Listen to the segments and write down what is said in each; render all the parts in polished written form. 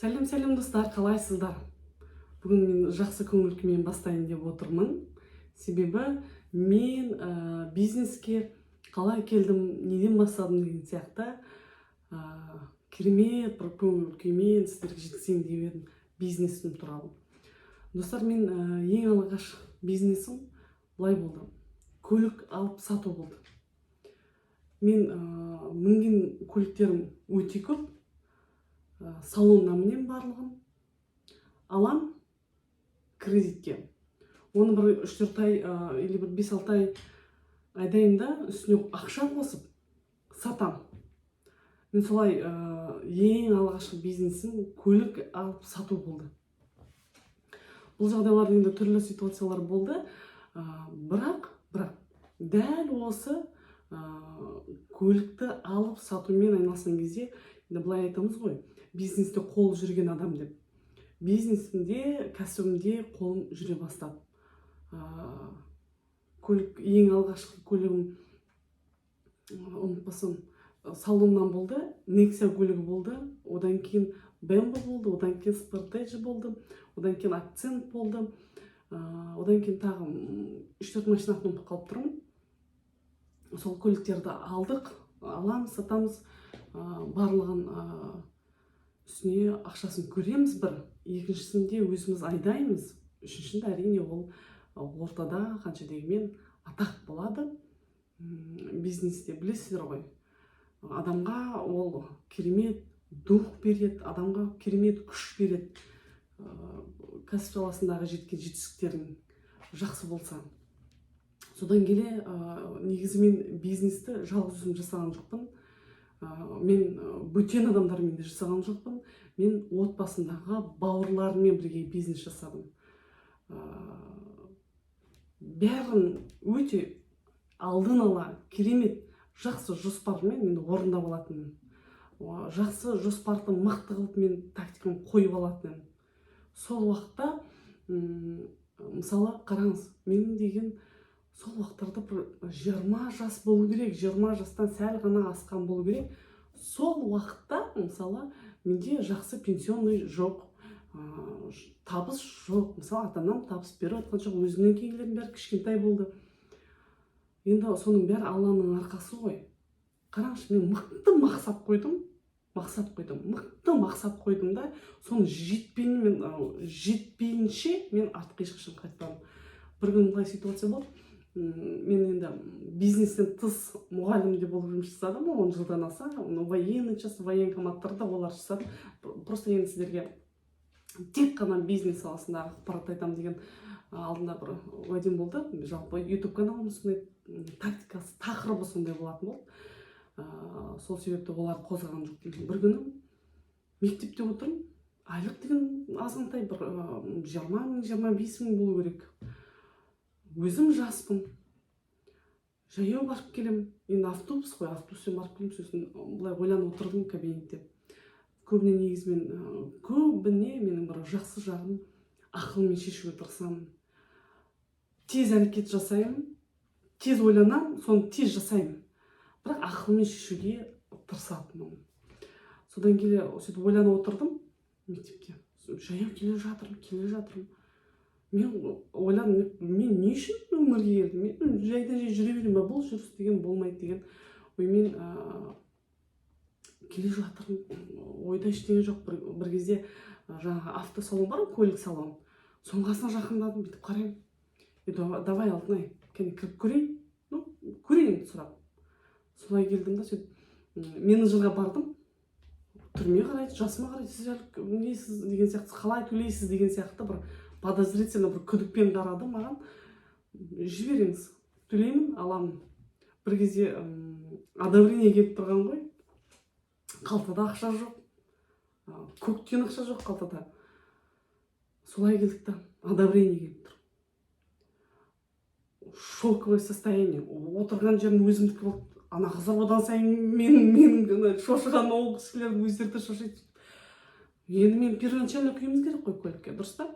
Сәлем достар, қалайсыздар? Бүгін мен жақсы көңіл күймен бастайын деп отырмын. Себебі мен бизнеске қалай келдім, неден бастадым деген сияқты керемет бір көңіл күймен сіздерге жеткізейін деп едім бизнесім туралы. Достар, мен ең алғаш бизнесім былай болды. Көлік алып сату болды. Мен мінген көліктерім өте көп. Салонна мінем барлығын, алам кредитке. Оны бір 3-4 ай или бір 5-6 ай айдайында үстіне ақша қосып сатам. Мен солай ең алғашқы бизнесім көлік алып сату болды. Бұл жағдайларда енді түрлі ситуациялар болды. Бірақ дәл осы көлікті алып сатумен айналысқан кезде былай айтамыз ғой, бизнесте қол жүрген адам деп. Бизнесімде, кәсібімде қолым жүре бастады. Ең алғашқы көлігім, ұмытпасам, салоннан болды, Nexia көлігі болды, одан кейін BMW болды, одан кейін Sportage болды, одан кейін Accent болды, одан кейін тағы 3-4 машинасын ұмытып қалып тұрмын. Сол көліктерді алдық, аламыз, сатамыз, барлығын үстіне ақшасын көреміз бір, екіншісінде өзіміз айдаймыз, үшіншісінде әрине ол ортада қанша дегенмен атақ болады. Бизнесте білесіздер ғой, адамға ол керемет дух береді, адамға керемет күш береді. Кәсіп саласындағы жеткен жетістіктерің жақсы болса. Содан келе негізі мен бизнесті жалғыз өзім жасаған жоқпын. Мен бөтен адамдармен де жасаған жоқпын. Мен отбасындағы бауырларыммен бірге бизнес жасадым. Бәрін өте алдын ала керемет жақсы жоспармен мен орындап алатынмын. Жақсы жоспарды мықты қылып мен тактиканы қойып алатынмын. Сол уақытта, мысалы, қараңыз, мен деген сол уақыттарда бір 20 жас болу керек, 20 жастан сәл ғана асқан болу керек. Сол уақытта, мысалы, менде жақсы пенсионный жоқ, табыс жоқ. Мысалы, атамнан табыс беріп отқан жоқ, өзімнен кейінгілердің бәрі кішкентай болды. Енді соның бәрі Алланың арқасы ғой. Қараңызшы, мен мықты мақсат қойдым, мықты мақсат қойдым да, соны жетпейінше мен артқа ешқашан қайтпадым. Бір күн былай ситуация болды. Мен енді бизнестен тыс мұғалімде болып жұмыс жасадым, 10 жылдан аса, военкоматтарда олар жасадым. Просто енді сіздерге тек қана бизнес саласындағы ақпарат айтамын деген алдында бір уәдем болды. Жалпы YouTube каналым сондай тактикасы, тақырыбы сондай болатын болды. Сол себепті олар қозғаған жоқ. Бір күні мектепте отырмын, айлық деген азғантай бір 20-25 мың болу керек. Өзім жаспын, жаяу барып келем. Енді автобус қой, автобуспен барып келем, сосын былай ойланып отырдым кабинетте. Көбіне менің бір жақсы жағым ақылмен шешуге тырысамын. Тез әрекет жасаймын, тез ойланамын, соны тез жасаймын. Бірақ ақылмен шешуге тырысатынмын. Содан келе сөйтіп ойланып отырдым мектепте. Жаяу келе жатырмын. Мен ойладым, мен не үшін өмірге келдім? Мен жайдан жай жүре беремін ба? Бұл жүріс деген болмайды деген оймен келе жатырмын. Ойда ештеңе жоқ. Бір кезде жаңағы автосалон бар, көлік салон. Соның қасына жақындадым, бүйтіп қараймын. Давай алтынай, кәне кіріп көрейін. Көрейін сұрап. Солай келдім да, менеджерға бардым. Түрме қарайды, жасыма қарайды, сіз несіз деген сияқты, қалай төлейсіз деген сияқты бір подозрительно бір күдікпен қарады маған. Жіберіңіз, төлеймін, аламын. Бір кезде одобрение келіп тұрған ғой. Қалтада ақша жоқ. Көктен ақша жоқ қалтада. Солай келдік та, одобрение келіп тұр. Шоковое состояние. Отырған жерін өзімдікі болды. Ана қыздар одан сайын менің шошыған ол кісілерді өздері шошайды. Енді мен первоначально күйіміз керек қой көлікке, дұрыс па?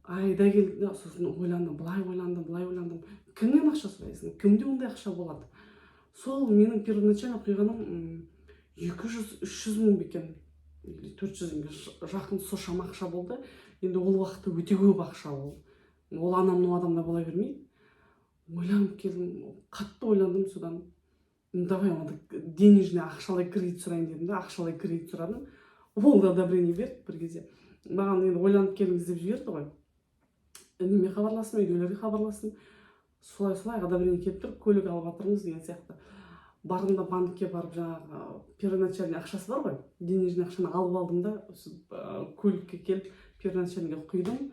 Айда келді, сосын ойландым, былай ойландым. Кімнен ақша сұрайсың? Кімде ондай ақша болады? Сол менің первоначально құйғаным 200-300 мың бекен. 400-ге жақын со шама ақша болды. Енді ол уақытта өте көп ақша ол анамның адамда бола бермейді. Ойланып келдім, қатты ойландым. Содан давай онда денежный ақшалай кредит сұрайын дедім да, ақшалай кредит сұрадым. Ол да одобрение берді бір кезде. Маған енді ойланып келіңіз деп жіберді ғой. Ініме хабарластым, үйдегілерге хабарластым. Солай одобрение келіп тұр, көлік алып жатырмыз деген сияқты. Бардым да банкке барып, жаңағы первоначальный ақшасы бар ғой, денежный ақшаны алып алдым да, көлікке келіп первоначальныйға құйдым.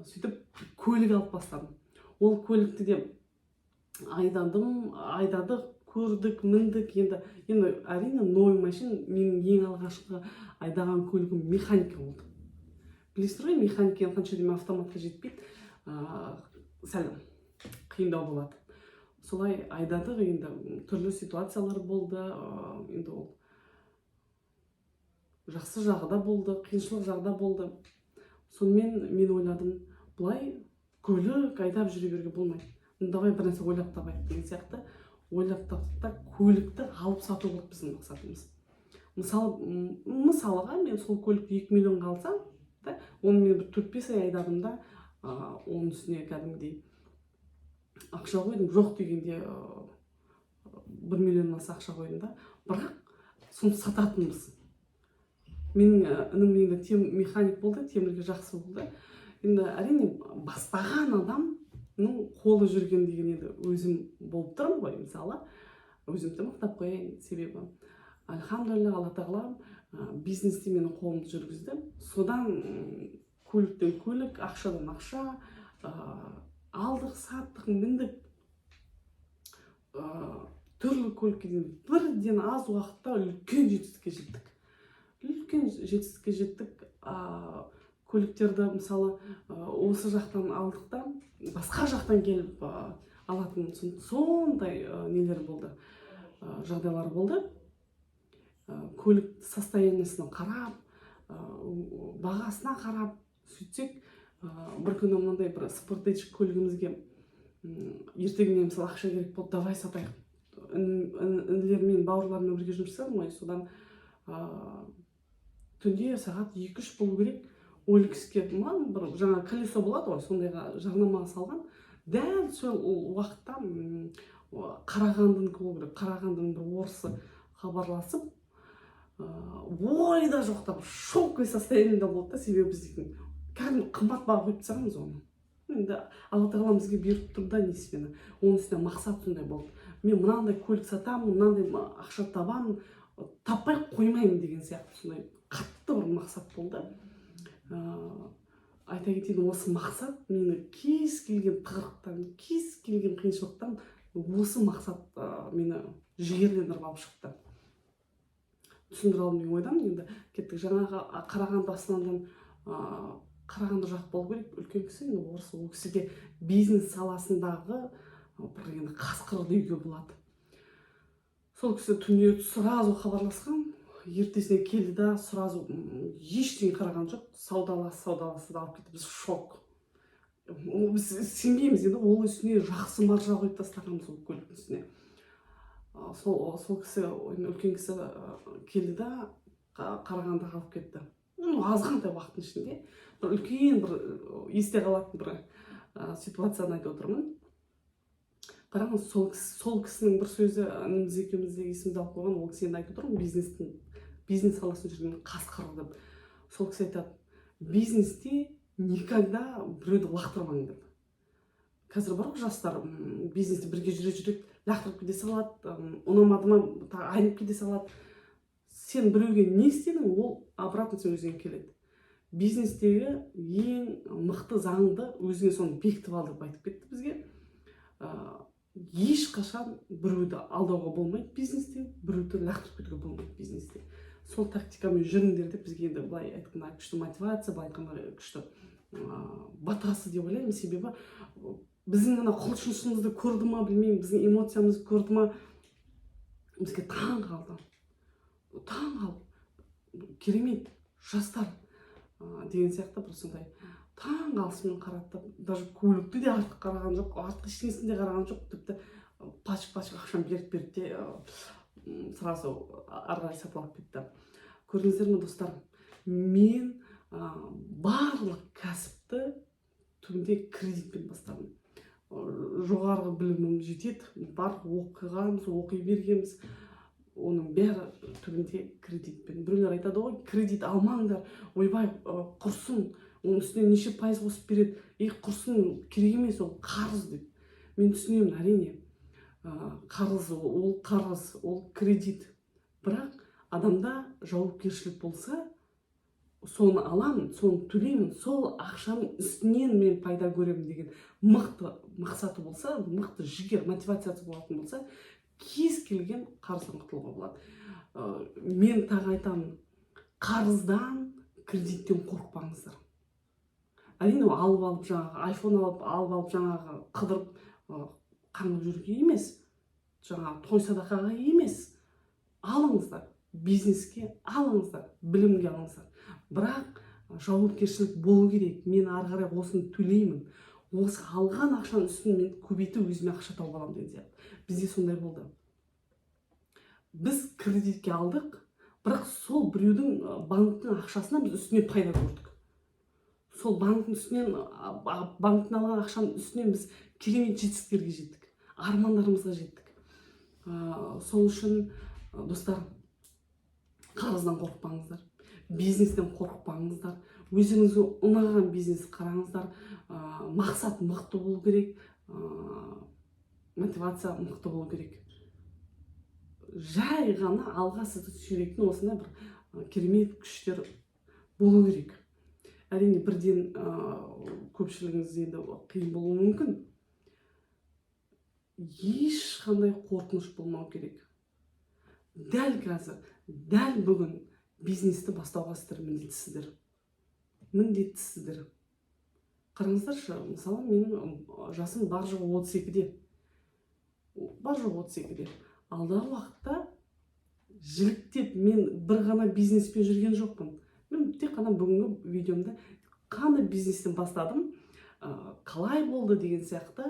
Сөйтіп көлік алып бастадым. Ол көлікті де айдадық, көрдік, міндік. Енді әрине новый машина менің ең алғашқы айдаған көлігім механика болды. Білесіздер ғой, механика қанша деме автоматқа жетпейді, сәл қиындау болады. Солай айдадық, енді түрлі ситуациялар болды. Енді ол жақсы жағы да болды, қиыншылық жағы да болды. Сонымен мен ойладым, бұлай көлік айдап жүре беруге болмайды. Давай бір нәрсе ойлап табайық деген сияқты. Ойлап таптық та көлікті алып сату болды біздің мақсатымыз. Мысалыға мен сол көлікті 2 миллионға алсам, оны мен бір 4-5 ай айдадым да, оның үстіне кәдімгідей ақша қойдым. Жоқ дегенде 1 миллион аса ақша қойдым да. Бірақ соны сататынбыз. Менің інім енді механик болды, темірге жақсы болды. Енді әрине бастаған адамның қолы жүрген деген енді өзім болып тұрмын ғой, мысалы. Өзімді мақтап қояйын, себебі альхамдулилля, Алла тағала бизнесте менің қолымды жүргізді. Содан көліктен көлік, ақшадан ақша, алдық, саттық, міндік, түрлі көлікке дейін бірден аз уақытта үлкен жетістікке жеттік. Көліктерді мысалы осы жақтан алдық та басқа жақтан келіп алатын сондай нелер болды, жағдайлар болды. Көлік состояниесіне қарап, бағасына қарап сөйтсек, бір күні мынандай бір спортечік көлігімізге ертеңіне мысалы ақша керек болды, давай сатайық. Інілермен, бауырлармен бірге жұмыс жасадым ғой. Содан түнде сағат 2-3 болу керек. Оликске бір жаңа колесо болады ғой, сондайға жарнамаға салған. Дәл сол уақытта Қарағандының бір орысы хабарласып, ойда жоқтап шоковый состояниеда болды да, себебі біздің кәдімгі қымбат баға қойып тастағанбыз оны. Енді Алла тағала бізге беріп тұр да несібені. Оның үстіне мақсат сондай болды. Мен мынандай көлік сатамын, мынандай ақша табамын, таппай қоймаймын деген сияқты сондай қатты бір мақсат болды. Айта кетейін, осы мақсат мені кез келген тығырықтан, кез келген қиыншылықтан осы мақсат мені жігерлендіріп алып шықты. Түсіндіре алдым деген ойдамын. Енді кеттік, жаңағы Қарағанды астанадан Қарағанды жақ болу керек, үлкен кісі. Енді орыс, ол кісіге бизнес саласындағы бір енді қасқыр деуге болады. Сол кісі түнде сразу хабарласқан, ертесіне келді да сразу ештеңе қараған жоқ, саудаласы да алып кетті. Біз шок. Біз сенбейміз, енді ол үстіне жақсы маржа қойып тастағанбыз ол көліктің үстіне. Сол кісі, үлкен кісі келді да Қарағандыға алып кетті. Азғантай уақыттың ішінде бір үлкен бір есте қалатын бір ситуацияны айтып отырмын. Қараңыз, сол кісінің бір сөзі, ініміз екеуміз де есімізді алып қойған, ол кісі енді айтып отырмын, бизнес саласында жүрген қасқыр деп. Сол кісі айтады, бизнесте никогда біреуді лақтырмаң деп. Қазір бар ғой жастар, бизнесте бірге жүрек лақтырып кете салады, ұнамады ма айнып кете салады. Сен біреуге не істедің, ол обратно сен өзіңе келеді. Бизнестегі ең мықты заңды өзіңе соны бекітіп ал деп айтып кетті бізге. Ешқашан біреуді алдауға болмайды бизнесте, біреуді лақтырып кетуге болмайды бизнесте. Сол тактикамен жүріңдер деп бізге енді былай айтқанда күшті мотивация, былай айтқанда күшті батасы деп ойлаймын. Себебі біздің ана құлшынысымызды көрді ма, білмеймін, біздің эмоциямызды көрді ма, бізге таң қалды. Керемет жастар деген сияқты бір сондай таң қалысымен қарады. Даже көлікті де артық қараған жоқ, артық ештеңесін де қараған жоқ. Тіпті пачк ақшаны беріп те сразу ары қарай сатып алып кетті. Көрдіңіздер ме достар, мен барлық кәсіпті түбінде кредитпен бастадым. Жоғарғы білімім жетеді, бар оқығанбыз, оқи бергенбіз, оның бәрі түбінде кредитпен. Біреулер айтады ғой, кредит алмаңдар, ойбай құрсын, оның үстіне неше пайыз қосып береді, құрсын, керек емес, ол қарыз деп. Мен түсінемін, әрине, қарыз, ол кредит. Бірақ адамда жауапкершілік болса, соны аламын, соны төлеймін, сол ақшаның үстінен мен пайда көремін деген мықты мақсаты болса, мықты жігер, мотивациясы болатын болса, кез келген қарыздан құтылуға болады. Мен тағы айтамын, қарыздан, кредиттен қорықпаңыздар. Әрине, алып жаңағы айфон алып жаңағы қыдырып қаңғып жүруге емес, жаңағы той садақаға емес. Алыңыздар, бизнеске алыңыздар, білімге алыңыздар. Бірақ жауапкершілік болу керек. Мен ары қарай осыны төлеймін. Осы алған ақшаның үстін мен көбейтіп өзіме ақша тауып аламын деген сияқты. Бізде сондай болды. Біз кредитке алдық, бірақ сол біреудің банктың ақшасынан біз үстіне пайда көрдік. Сол банктың үстінен, банктың алған ақшаның үстінен біз керемет жетістіктерге жеттік, армандарымызға жеттік. Сол үшін, достар, қарыздан қорықпаңыздар, бизнестен қорықпаңыздар, өзіңізге ұнаған бизнес қараңыздар. Мақсат мықты болу керек, мотивация мықты болу керек. Жай ғана алға сізді сүйрейтін осындай бір керемет күштер болу керек. Әрине, бірден көпшілігіңіз енді қиын болуы мүмкін. Ешқандай қорқыныш болмау керек. Дәл қазір, дәл бүгін бизнесті бастауға сіздер міндеттісіздер. Қараңыздаршы, мысалы, менің жасым бар жоғы 32-де. Алдағы уақытта жіліктеп мен бір ғана бизнеспен жүрген жоқпын. Мен тек қана бүгінгі видеомда қандай бизнестен бастадым, қалай болды деген сияқты,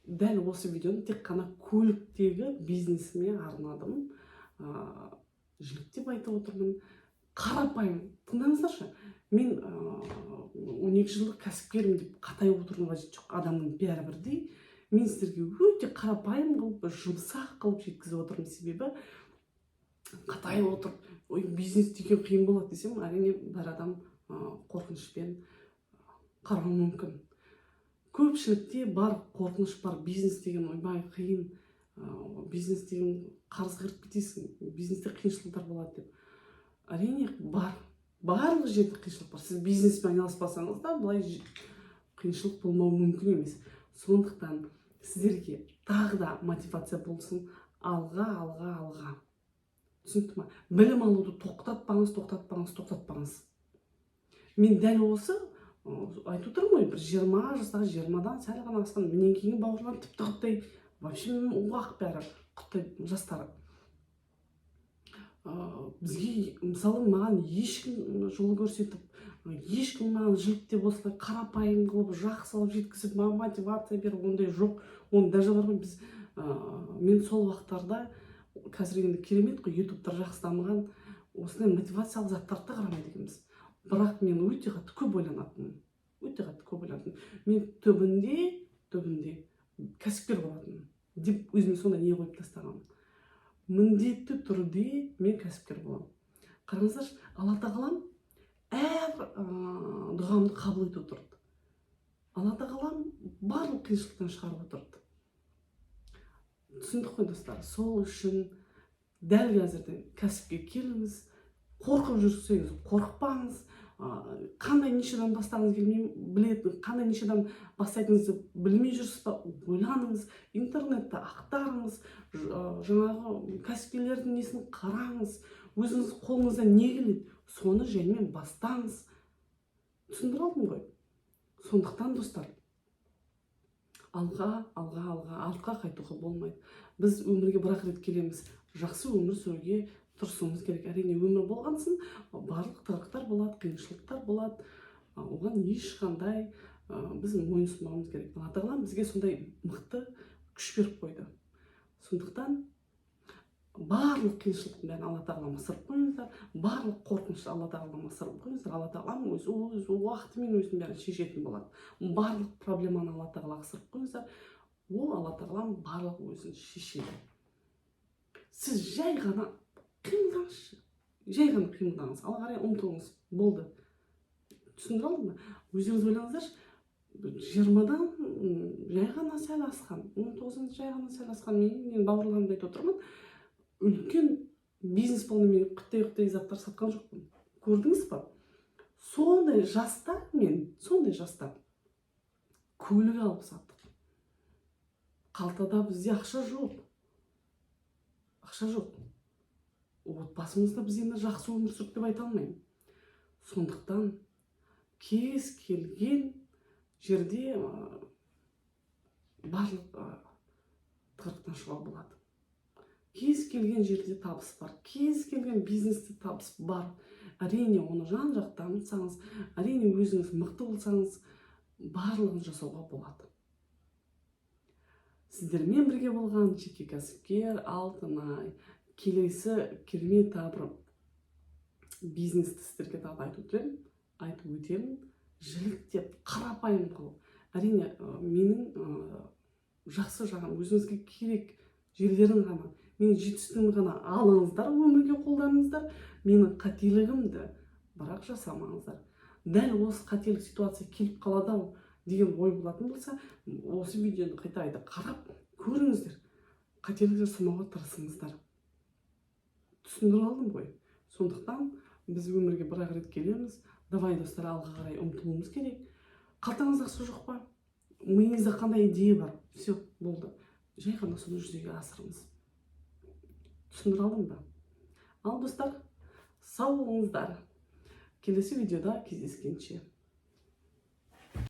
дәл осы видеоны тек қана көліктегі бизнесіме арнадым. Жіліктеп айтып отырмын. Қарапайым, тыңдаңыздаршы, мен 12 жылдық кәсіпкерім деп қатайып отыруға қажет жоқ. Адамның бәрі бірдей. Мен сіздерге өте қарапайым қылып, жұмсақ қылып жеткізіп отырмын. Себебі қатайып отырып, ой, бизнес деген қиын болады десем, әрине бір адам қорқынышпен қарауы мүмкін. Көпшілікте бар қорқыныш бар, бизнес деген ойбай қиын, бизнес деген қарыз кіріп кетесің, бизнесте қиыншылықтар болады деп. Әрине бар, барлық жерде қиыншылық бар. Сіз бизнеспен айналыспасаңыз да, бұлай қиыншылық болмауы мүмкін емес. Сондықтан сіздерге тағы да мотивация болсын, алға. Түсінікті ма? Білім алуды тоқтатпаңыз. Мен дәл осы айтып отырмын ғой, бір 20 жастағы, 20-дан сәл ғана асқан, менен кейін бауырларым тіпті құттай, вообще уақ бәрі құттай жастары. Бізге, мысалы, маған ешкім жол көрсетіп, ешкім маған жіліктеп осылай қарапайым қылып, жақсылап жеткізіп, маған мотивация беріп, ондай жоқ. Оны даже бар ғой, мен сол уақыттарда, қазір енді керемет қой, ютубтар жақсы дамыған, осындай мотивациялық заттарды қарамайды екенбіз. Бірақ мен өте қатты көп ойланатынмын. Мен түбінде кәсіпкер болатынмын деп өзіме сондай не қойып тастағанмын. Міндетті түрде мен кәсіпкер боламын. Қараңыздаршы, Алла тағалам әр дұғамды қабыл етіп отырды. Алла тағалам барлық қиыншылықтан шығарып отырды. Түсіндік қой, достар. Сол үшін дәл қазірден кәсіпке келіңіз, қорқып жүрсеңіз қорықпаңыз. Қандай нишадан бастағыңыз келмей қандай нишадан бастайтыныңызды білмей жүрсіз ба, ойланыңыз, интернетті ақтарыңыз, жаңағы кәсіпкерлердің несін қараңыз, өзіңіз қолыңызда не келеді, соны жаймен бастаңыз. Түсіндір алдым ғой. Сондықтан, достар, артқа қайтуға болмайды. Біз өмірге бір-ақ рет келеміз. Жақсы өмір сүруге тұрсыңыз керек. Әрине, өмір болғансын, барлық тырықтар болады, қиыншылықтар болады. Оған ешқандай біз мойынсұнбауымыз керек. Алла тағала бізге сондай мықты күш беріп қойды. Сондықтан барлық қиыншылықтың бәрін алла тағалама ысырып қойыңыздар, барлық қорқынышты алла тағалама ысырып қойыңыздар. Алла тағалам өз уақытымен өзінің бәрін шешетін болады. Барлық проблеманы алла тағалаға ысырып қойыңыздар, ол алла тағалам барлық өзін шешеді. Сіз жай ғана қимылдаңызшы, жай ғана қимылдаңыз, алға қарай ұмтылыңыз, болды. Түсіндіре алдым ба? Өздеріңіз ойлаңыздаршы, 20-дан жай ғана сәл асқан, 19-дан жай ғана сәл асқан, мен бауырларымды айтып отырмын, үлкен бизнес болғаннан мен құттай заттар сатқан жоқпын. Көрдіңіз ба? Сондай жаста көлік алып саттық. Қалтада бізде ақша жоқ. Отбасымызда біз енді жақсы өмір сүрдік деп айта алмаймын. Сондықтан кез келген жерде барлық тығырықтан шығуға болады. Кез келген жерде табыс бар, кез келген бизнесте табыс бар. Әрине, оны жан-жақты дамытсаңыз, әрине өзіңіз мықты болсаңыз, барлығын жасауға болады. Сіздермен бірге болған жеке кәсіпкер Алтынай. Келесі керемет тағы бір бизнесті сіздерге тағы айтып өтемін. Жіліктеп, қарапайым қылып. Әрине, менің жақсы жағым, өзіңізге керек жерлерін ғана, менің жетістігімді ғана алыңыздар, өмірге қолданыңыздар. Менің қателігімді бірақ жасамаңыздар. Дәл осы қателік ситуация келіп қалады деген ой болатын болса, осы видеоны қайта қарап көріңіздер. Қателік жасамауға тырысыңыздар. Түсіндіре алдым ғой. Сондықтан біз өмірге бір-ақ рет келеміз. Давай, достар, алға қарай ұмтылуымыз керек. Қалтаңызда ақша жоқ па? Миыңызда қандай идея бар? Все, болды. Жай ғана соны жүзеге асырыңыз. Түсіндіре алдым ба? Ал, достар, сау болыңыздар. Келесі видеода кездескенше.